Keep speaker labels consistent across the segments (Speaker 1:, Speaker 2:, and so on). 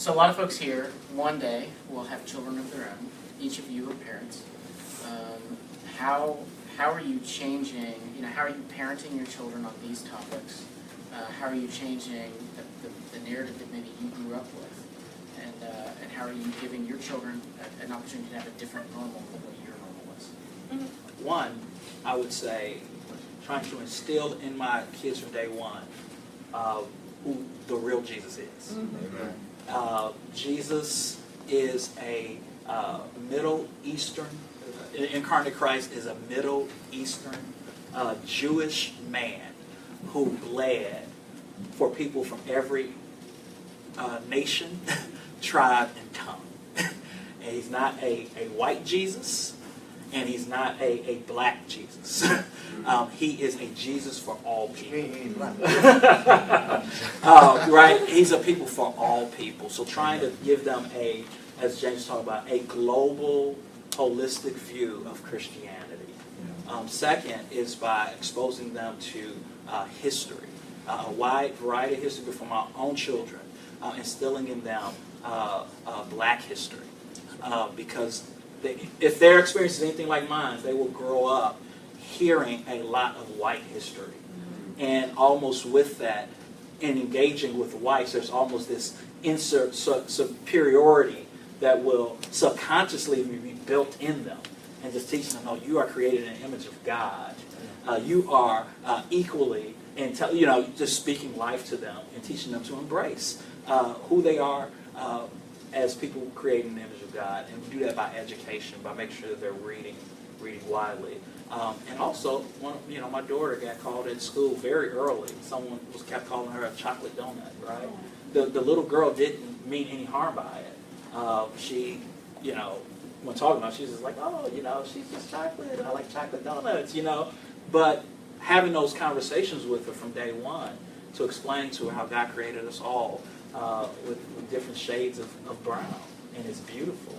Speaker 1: So a lot of folks here, one day, will have children of their own. Each of you are parents. How are you changing, how are you parenting your children on these topics? How are you changing the narrative that maybe you grew up with? And how are you giving your children an opportunity to have a different normal than what your normal was?
Speaker 2: Mm-hmm. One, I would say, trying to instill in my kids from day one who the real Jesus is. Mm-hmm. Jesus is a Middle Eastern, incarnate Christ is a Middle Eastern Jewish man who bled for people from every nation, tribe, and tongue. And he's not a white Jesus, and he's not a black Jesus. He is a Jesus for all people. Right? He's a people for all people. So trying to give them as James talked about, a global, holistic view of Christianity. Second is by exposing them to history, a wide variety of history from our own children, instilling in them black history. Because if their experience is anything like mine, they will grow up hearing a lot of white history. And almost with that, in engaging with whites, there's almost this insert superiority that will subconsciously be built in them. And just teaching them, no, you are created in the image of God. You are equally, just speaking life to them and teaching them to embrace who they are as people created in the image of God. And we do that by education, by making sure that they're reading widely. And also, my daughter got called at school very early. Someone kept calling her a chocolate donut, right? The little girl didn't mean any harm by it. She, when talking about it, she's just like, oh, she's just chocolate. I like chocolate donuts, But having those conversations with her from day one to explain to her how God created us all with different shades of brown, and it's beautiful.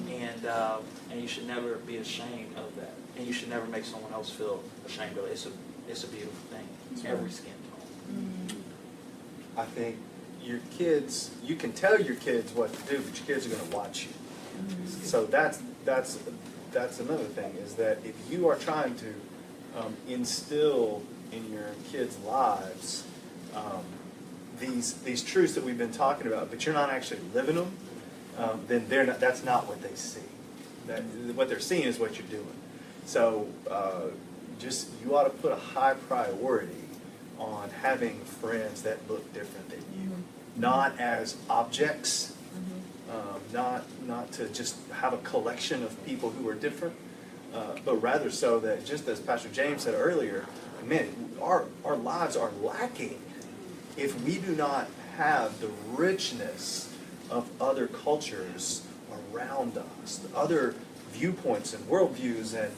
Speaker 2: And you should never be ashamed of that. And you should never make someone else feel ashamed of it. It's a beautiful thing. It's every skin tone.
Speaker 3: I think your kids, you can tell your kids what to do, but your kids are going to watch you. So that's another thing, is that if you are trying to instill in your kids' lives these truths that we've been talking about, but you're not actually living them, then that's not what they see. What they're seeing is what you're doing. So you ought to put a high priority on having friends that look different than you, not as objects, not to just have a collection of people who are different, but rather so that, just as Pastor James said earlier, man, our lives are lacking if we do not have the richness of other cultures around us, other viewpoints and worldviews, and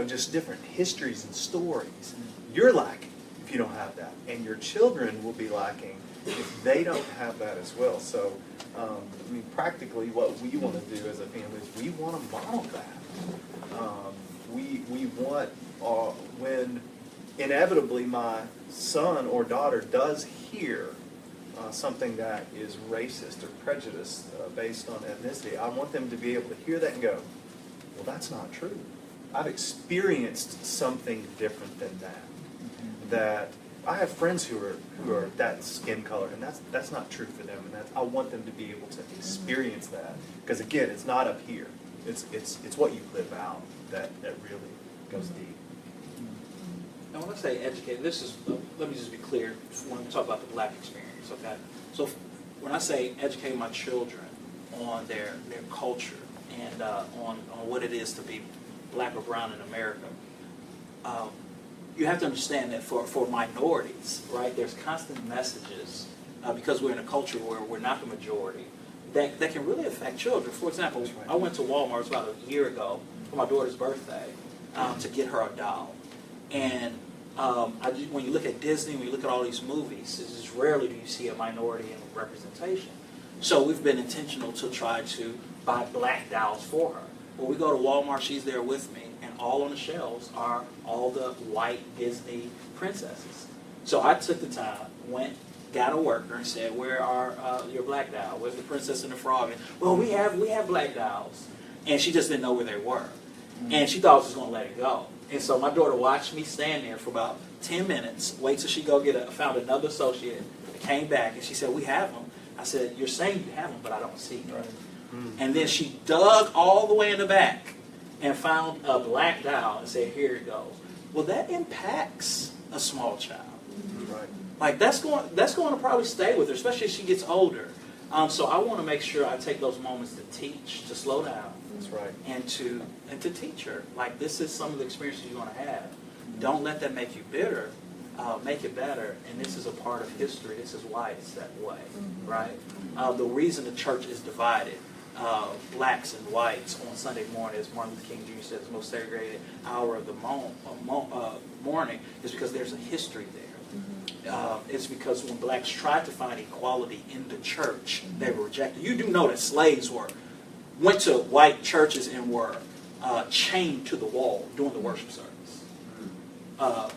Speaker 3: just different histories and stories. You're lacking if you don't have that, and your children will be lacking if they don't have that as well. So, practically, what we want to do as a family is we want to model that. We want when inevitably my son or daughter does hear something that is racist or prejudiced based on ethnicity, I want them to be able to hear that and go, well, that's not true. I've experienced something different than that. That I have friends who are that skin color, and that's not true for them. And I want them to be able to experience that, because again, it's not up here. It's what you live out that really goes deep.
Speaker 2: Now, when I say educate, let me just be clear when we talk about the black experience, okay? So when I say educate my children on their culture and on what it is to be black or brown in America, you have to understand that for minorities, right, there's constant messages, because we're in a culture where we're not the majority, that can really affect children. For example, I went to Walmart, it was about a year ago, for my daughter's birthday, to get her a doll. And when you look at Disney, when you look at all these movies, it's just rarely do you see a minority in representation. So we've been intentional to try to buy black dolls for her. When we go to Walmart, she's there with me, and all on the shelves are all the white Disney princesses. So I took the time, went got a worker and said, "Where are your black doll? Where's the Princess and the Frog?" And, "Well, we have black dolls," and she just didn't know where they were, and she thought I was just going to let it go. And so my daughter watched me stand there for about 10 minutes, wait till she found another associate, came back, and she said, "We have them." I said, "You're saying you have them, but I don't see them." Right. And then she dug all the way in the back and found a black doll and said, "Here it goes." Well, that impacts a small child.
Speaker 3: Right.
Speaker 2: Like that's going to probably stay with her, especially as she gets older. So I want to make sure I take those moments to teach, to slow down.
Speaker 3: That's right.
Speaker 2: And to teach her, like, this is some of the experiences you're going to have. Don't let that make you bitter. Make it better. And this is a part of history. This is why it's that way, right? The reason the church is divided, blacks and whites on Sunday morning, as Martin Luther King Jr. said, the most segregated hour of the morning, is because there's a history there. It's because when blacks tried to find equality in the church, they were rejected. You do know that slaves went to white churches and were chained to the wall during the worship service.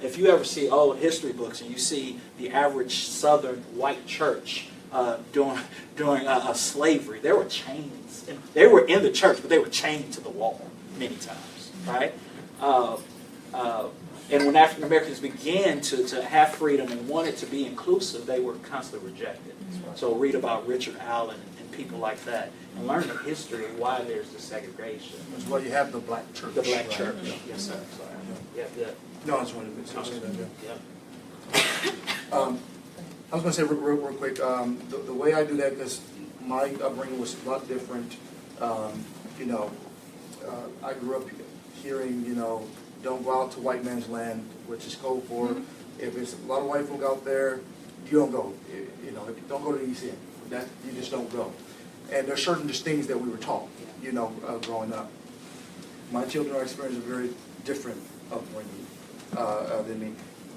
Speaker 2: If you ever see old history books and you see the average Southern white church during slavery, there were chains. And they were in the church, but they were chained to the wall many times, right? And when African Americans began to have freedom and wanted to be inclusive, they were constantly rejected. Right. So read about Richard Allen and people like that, and learn the history of why there's the segregation.
Speaker 4: That's why you have the black church.
Speaker 2: The black
Speaker 4: right?
Speaker 2: church, yes, sir. Sorry. Yeah.
Speaker 4: No, I just wanted to say that.
Speaker 2: Yeah.
Speaker 4: I was going to say real quick, the way I do that, because my upbringing was a lot different. I grew up hearing, don't go out to white man's land, which is code for if there's a lot of white folk out there, you don't go. Don't go to the East End. You just don't go. And there's certain just things that we were taught, growing up. My children are experiencing a very different upbringing than me.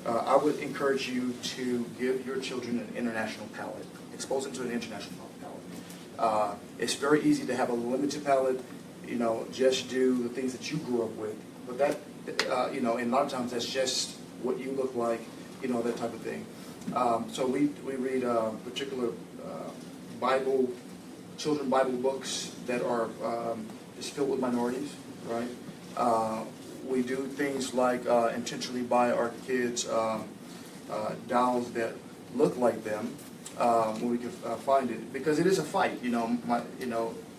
Speaker 4: I would encourage you to give your children an international palate. Expose them to an international palate. It's very easy to have a limited palate, just do the things that you grew up with. But that, and a lot of times that's just what you look like, that type of thing. So we read particular children Bible books that are just filled with minorities, right? We do things like intentionally buy our kids dolls that look like them when we can find it, because it is a fight.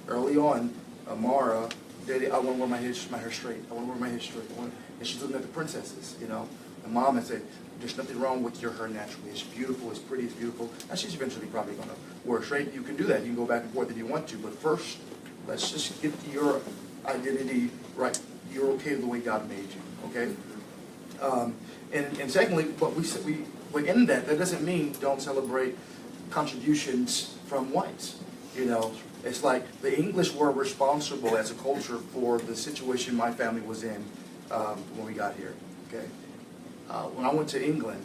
Speaker 4: Early on, Amara, Daddy, I want to wear my hair straight. I want to wear my hair straight. And she's looking at the princesses, And mom had said, "There's nothing wrong with your hair naturally. It's beautiful. It's pretty. It's beautiful." And she's eventually probably going to wear it straight. You can do that. You can go back and forth if you want to. But first, let's just get your identity right. You're okay the way God made you, okay? And secondly, but within that doesn't mean don't celebrate contributions from whites. It's like the English were responsible as a culture for the situation my family was in when we got here, okay? When I went to England,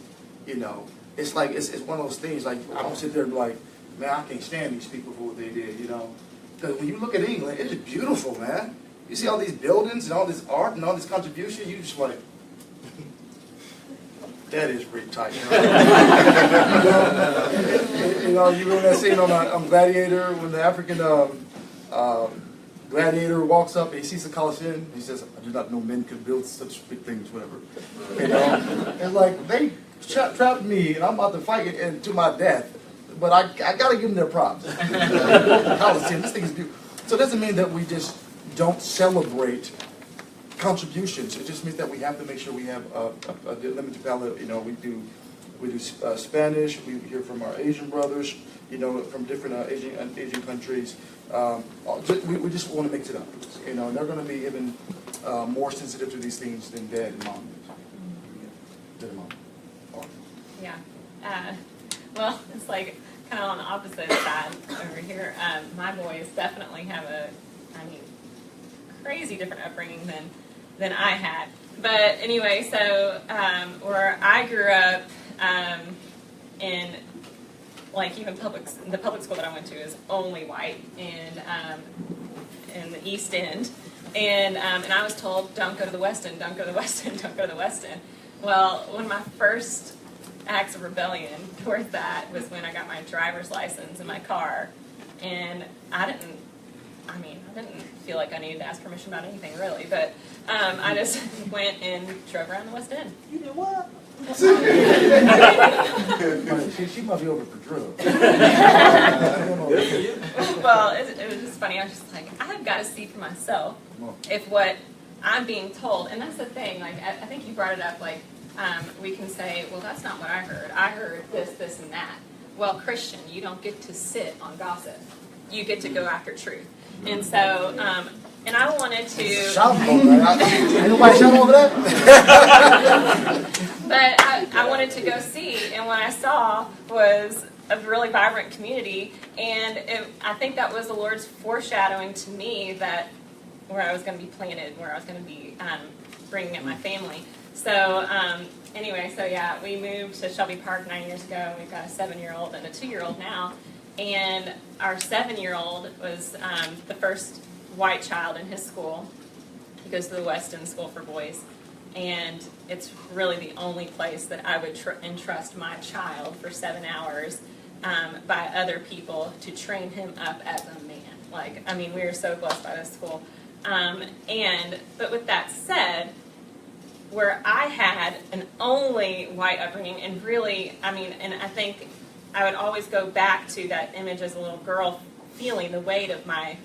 Speaker 4: it's like it's one of those things. Like I don't sit there and be like, man, I can't stand these people for what they did, Because when you look at England, it is beautiful, man. You see all these buildings and all this art and all this contribution, you just like, that is pretty tight. You remember that scene on Gladiator when the African gladiator walks up and he sees the Colosseum. He says, "I did not know men could build such big things," whatever. It's like they trapped me and I'm about to fight it to my death, but I got to give them their props. The Colosseum, this thing is beautiful. So it doesn't mean that we just don't celebrate contributions. It just means that we have to make sure we have a limited palette. We do Spanish. We hear from our Asian brothers. From different Asian countries. We just want to mix it up. They're going to be even more sensitive to these things than Dad and Mom is. Dad and Mom.
Speaker 5: Yeah. Well, it's like kind of on the opposite side over here. My boys definitely have crazy different upbringing than I had. But anyway, so where I grew up in, like, even the public school that I went to is only white, and in the East End, and I was told, don't go to the West End, don't go to the West End, don't go to the West End. Well, one of my first acts of rebellion towards that was when I got my driver's license in my car, and I didn't feel like I needed to ask permission about anything really, but I just went and drove around the West End.
Speaker 2: You did what?
Speaker 6: She might be over for drugs.
Speaker 2: Good for you.
Speaker 5: Well, it was just funny. I was just like, I've got to see for myself if what I'm being told, and that's the thing. Like, I think you brought it up. Like, we can say, well, that's not what I heard. I heard this, this, and that. Well, Christian, you don't get to sit on gossip. You get to go after truth. And so, and I wanted to.
Speaker 6: Shouting over that. Ain't nobody shouting over that?
Speaker 5: But I wanted to go see, and what I saw was a really vibrant community, and I think that was the Lord's foreshadowing to me that where I was going to be planted, where I was going to be bringing up my family. So anyway, so yeah, we moved to Shelby Park 9 years ago. We've got a 7-year-old and a 2-year-old now, and our 7-year-old was the first white child in his school. He goes to the Weston School for Boys. And it's really the only place that I would entrust my child for 7 hours by other people to train him up as a man. Like, I mean, we are so blessed by this school. But with that said, where I had an only white upbringing, and really, I mean, and I think I would always go back to that image as a little girl, feeling the weight of my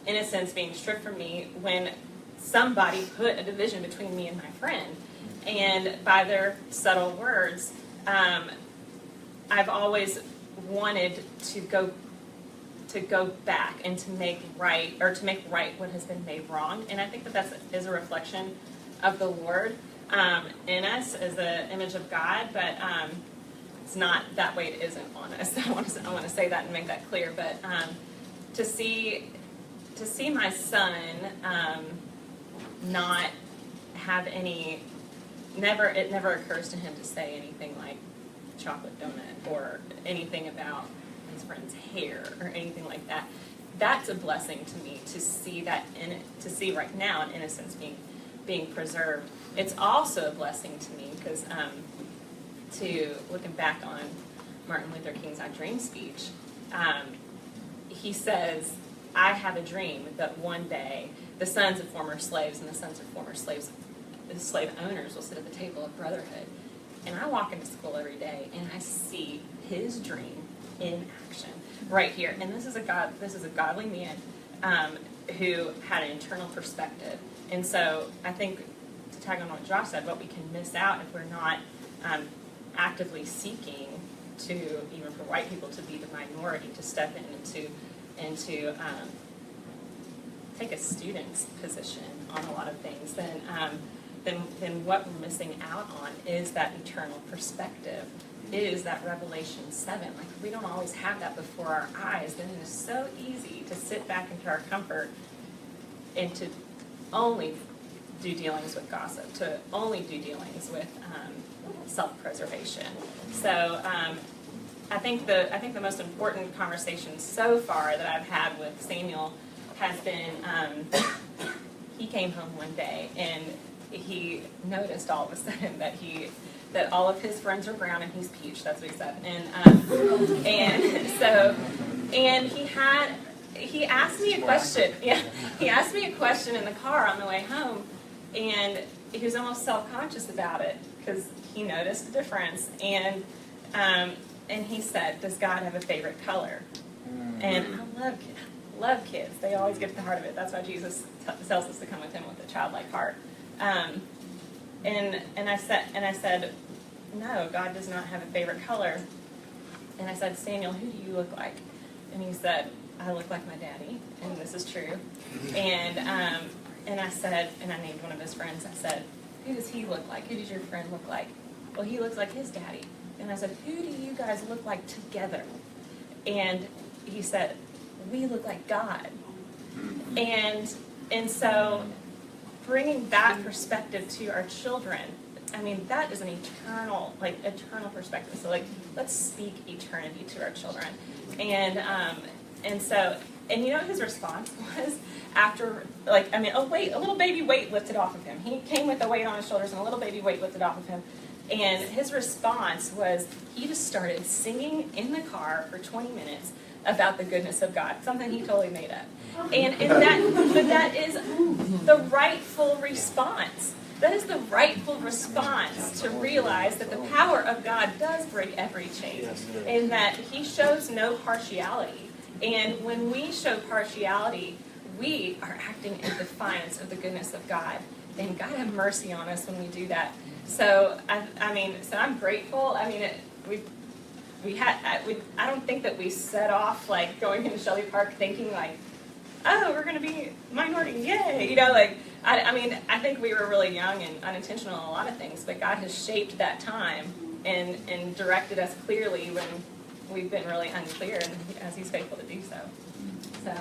Speaker 5: innocence being stripped from me when somebody put a division between me and my friend. And by their subtle words, I've always wanted to go back and to make right what has been made wrong. And I think that is a reflection of the Lord in us as the image of God, but it's not that way. It isn't on us. I want to say that and make that clear. But to see my son not have any, it never occurs to him to say anything like chocolate donut or anything about his friend's hair or anything like that. That's a blessing to me to see that to see right now an innocence being preserved. It's also a blessing to me because looking back on Martin Luther King's "I Dream" speech, he says, "I have a dream that one day the sons of former slaves and the sons of former slaves, the slave owners, will sit at the table of brotherhood." And I walk into school every day and I see his dream in action right here. And this is a godly man who had an internal perspective. And so I think, to tag on what Josh said, what we can miss out if we're not actively seeking to, even for white people, to be the minority, to step in and to take a student's position on a lot of things, then what we're missing out on is that eternal perspective, is that Revelation 7. Like, we don't always have that before our eyes, then it is so easy to sit back into our comfort and to only do dealings with gossip, to only do dealings with self-preservation. So I think the most important conversation so far that I've had with Samuel has been, he came home one day and he noticed all of a sudden that all of his friends are brown and he's peach. That's what he said. And he asked me a question. Yeah, he asked me a question in the car on the way home, and he was almost self-conscious about it because he noticed the difference. And he said, "Does God have a favorite color?" And I love kids. They always get to the heart of it. That's why Jesus tells us to come with him with a childlike heart. And I said, "No, God does not have a favorite color." And I said, "Samuel, who do you look like?" And he said, "I look like my daddy," and this is true. And I said, and I named one of his friends. I said, "Who does he look like? Who does your friend look like?" "Well, he looks like his daddy." And I said, "Who do you guys look like together?" And he said, "We look like God." And so bringing that perspective to our children, I mean, that is an eternal perspective. So, let's speak eternity to our children. And so, you know what his response was after, a little baby weight lifted off of him. He came with a weight on his shoulders and a little baby weight lifted off of him. And his response was he just started singing in the car for 20 minutes about the goodness of God, something he totally made up. But that is the rightful response. That is the rightful response to realize that the power of God does break every chain, and that he shows no partiality. And when we show partiality, we are acting in defiance of the goodness of God. And God have mercy on us when we do that. So so I'm grateful. I mean, I don't think that we set off like going into Shelby Park thinking like, oh, we're going to be minority, yay! I think we were really young and unintentional in a lot of things, but God has shaped that time and directed us clearly when we've been really unclear, and as He's faithful to do so. So.